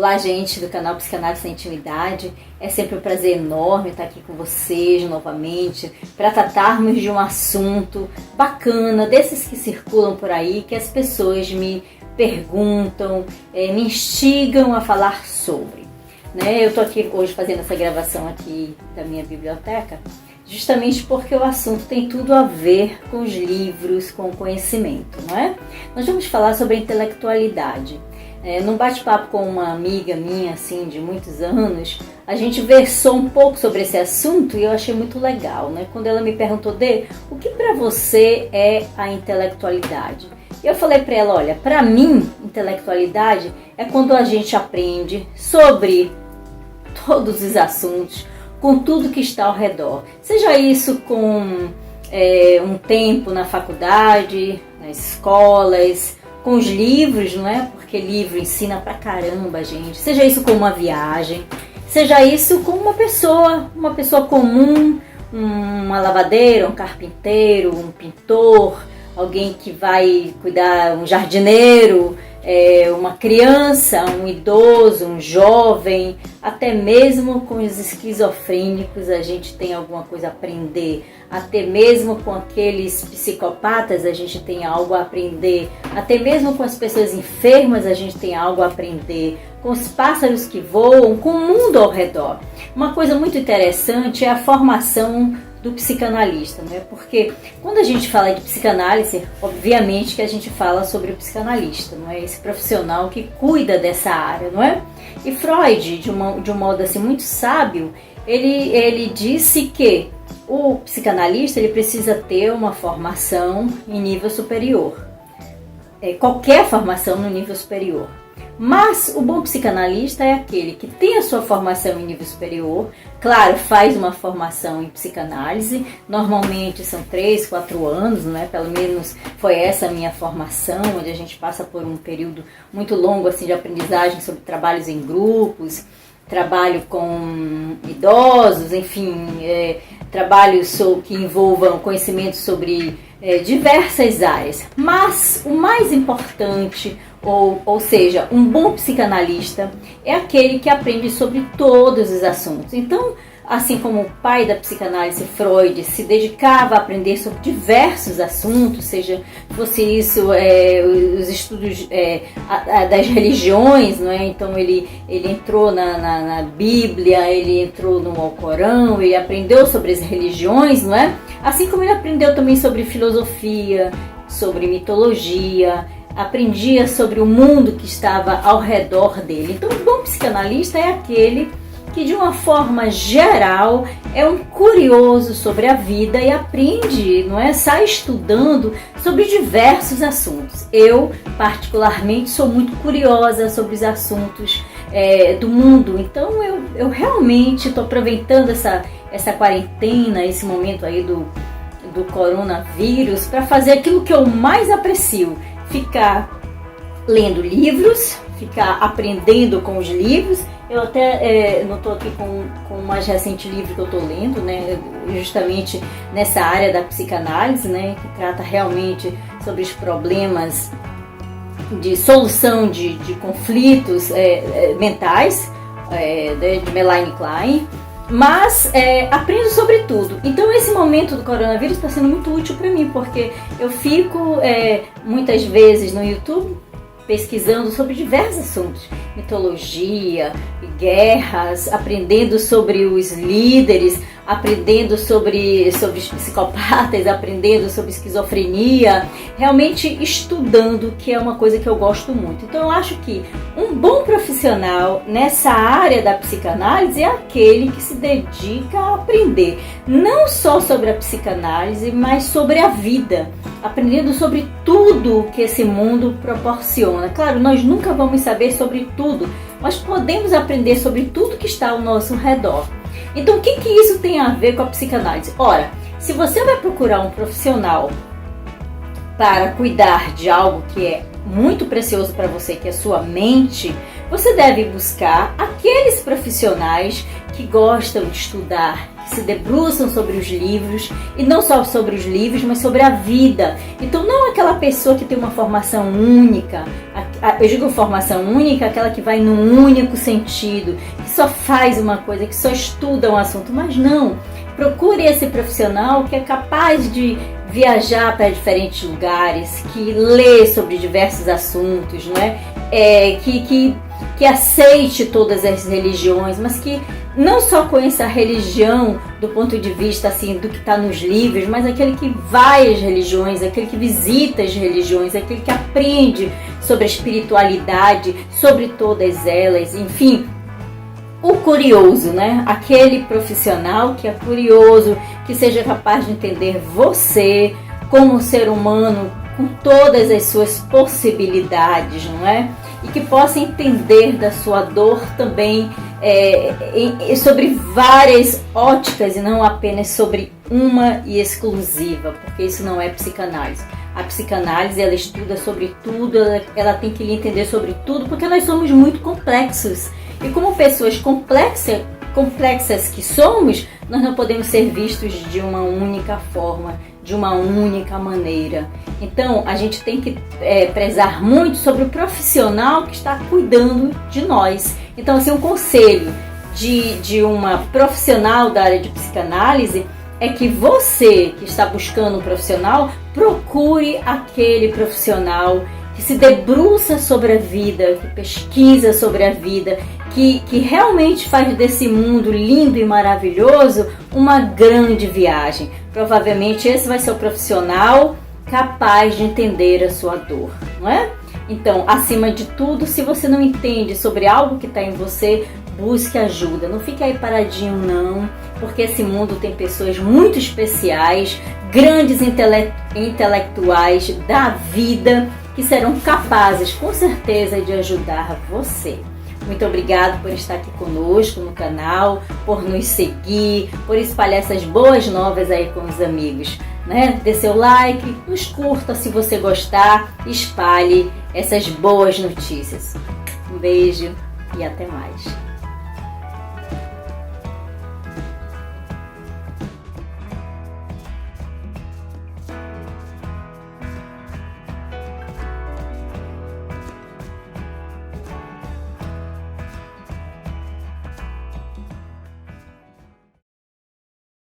Olá, gente do canal Psicanálise Sem Intimidade. É sempre um prazer enorme estar aqui com vocês novamente para tratarmos de um assunto bacana, desses que circulam por aí, que as pessoas me perguntam, me instigam a falar sobre. Eu estou aqui hoje fazendo essa gravação aqui da minha biblioteca, justamente porque o assunto tem tudo a ver com os livros, com o conhecimento, não é? Nós vamos falar sobre a intelectualidade. Num bate-papo com uma amiga minha, assim, de muitos anos, a gente versou um pouco sobre esse assunto e eu achei muito legal, né? Quando ela me perguntou, Dê, o que para você é a intelectualidade? Eu falei para ela, olha, para mim, intelectualidade é quando a gente aprende sobre todos os assuntos, com tudo que está ao redor. Seja isso com um tempo na faculdade, nas escolas, com os livros, não é? Porque livro ensina pra caramba, gente. Seja isso com uma viagem, seja isso com uma pessoa comum, uma lavadeira, um carpinteiro, um pintor, alguém que vai cuidar, um jardineiro, uma criança, um idoso, um jovem, até mesmo com os esquizofrênicos a gente tem alguma coisa a aprender, até mesmo com aqueles psicopatas a gente tem algo a aprender, até mesmo com as pessoas enfermas a gente tem algo a aprender, com os pássaros que voam, com o mundo ao redor. Uma coisa muito interessante é a formação do psicanalista, não é? Porque quando a gente fala de psicanálise, obviamente que a gente fala sobre o psicanalista, não é? Esse profissional que cuida dessa área, não é? E Freud, de um modo assim muito sábio, ele disse que o psicanalista ele precisa ter uma formação em nível superior, qualquer formação no nível superior. Mas o bom psicanalista é aquele que tem a sua formação em nível superior, claro, faz uma formação em psicanálise, normalmente são 3, 4 anos, né? Pelo menos foi essa a minha formação, onde a gente passa por um período muito longo assim, de aprendizagem sobre trabalhos em grupos, trabalho com idosos, enfim, trabalhos que envolvam conhecimento sobre diversas áreas. Mas o mais importante, ou seja, um bom psicanalista é aquele que aprende sobre todos os assuntos. Então, assim como o pai da psicanálise, Freud, se dedicava a aprender sobre diversos assuntos, seja fosse isso os estudos das religiões, não é? Então ele entrou na Bíblia, ele entrou no Alcorão, ele aprendeu sobre as religiões, não é? Assim como ele aprendeu também sobre filosofia, sobre mitologia, aprendia sobre o mundo que estava ao redor dele. Então, o bom psicanalista é aquele que, de uma forma geral, é um curioso sobre a vida e aprende, não é? Sai estudando sobre diversos assuntos. Eu, particularmente, sou muito curiosa sobre os assuntos do mundo. Então, eu realmente estou aproveitando essa quarentena, esse momento aí do coronavírus, para fazer aquilo que eu mais aprecio, ficar lendo livros, ficar aprendendo com os livros. Eu até não estou aqui com o mais recente livro que eu estou lendo, né, justamente nessa área da psicanálise, né, que trata realmente sobre os problemas de solução de conflitos mentais, de Melanie Klein. Mas aprendo sobre tudo. Então esse momento do coronavírus está sendo muito útil para mim, porque eu fico muitas vezes no YouTube pesquisando sobre diversos assuntos, mitologia, guerras, aprendendo sobre os líderes, aprendendo sobre os psicopatas, aprendendo sobre esquizofrenia, realmente estudando, que é uma coisa que eu gosto muito. Então eu acho que um bom profissional nessa área da psicanálise é aquele que se dedica a aprender, não só sobre a psicanálise, mas sobre a vida, aprendendo sobre tudo que esse mundo proporciona. Claro, nós nunca vamos saber sobre tudo, mas podemos aprender sobre tudo que está ao nosso redor. Então, o que isso tem a ver com a psicanálise? Ora, se você vai procurar um profissional para cuidar de algo que é muito precioso para você, que é a sua mente, você deve buscar aqueles profissionais que gostam de estudar, que se debruçam sobre os livros, e não só sobre os livros, mas sobre a vida. Então não aquela pessoa que tem uma formação única, eu digo formação única, aquela que vai num único sentido, que só faz uma coisa, que só estuda um assunto, mas não. Procure esse profissional que é capaz de viajar para diferentes lugares, que lê sobre diversos assuntos, não é? Que aceite todas as religiões, mas que não só conheça a religião do ponto de vista assim, do que está nos livros, mas aquele que vai às religiões, aquele que visita as religiões, aquele que aprende sobre a espiritualidade, sobre todas elas, enfim. O curioso, né? Aquele profissional que é curioso, que seja capaz de entender você como ser humano com todas as suas possibilidades, não é? E que possa entender da sua dor também sobre várias óticas e não apenas sobre uma e exclusiva, porque isso não é psicanálise. A psicanálise, ela estuda sobre tudo, ela tem que lhe entender sobre tudo, porque nós somos muito complexos. E como pessoas complexas que somos, nós não podemos ser vistos de uma única forma, de uma única maneira. Então, a gente tem que prezar muito sobre o profissional que está cuidando de nós. Então, assim, um conselho de uma profissional da área de psicanálise é que você que está buscando um profissional, procure aquele profissional que se debruça sobre a vida, que pesquisa sobre a vida, que realmente faz desse mundo lindo e maravilhoso uma grande viagem. Provavelmente esse vai ser o profissional capaz de entender a sua dor, não é? Então, acima de tudo, se você não entende sobre algo que está em você, busque ajuda. Não fique aí paradinho, não, porque esse mundo tem pessoas muito especiais, grandes intelectuais da vida, que serão capazes, com certeza, de ajudar você. Muito obrigado por estar aqui conosco no canal, por nos seguir, por espalhar essas boas novas aí com os amigos, né? Dê seu like, nos curta se você gostar, espalhe essas boas notícias. Um beijo e até mais.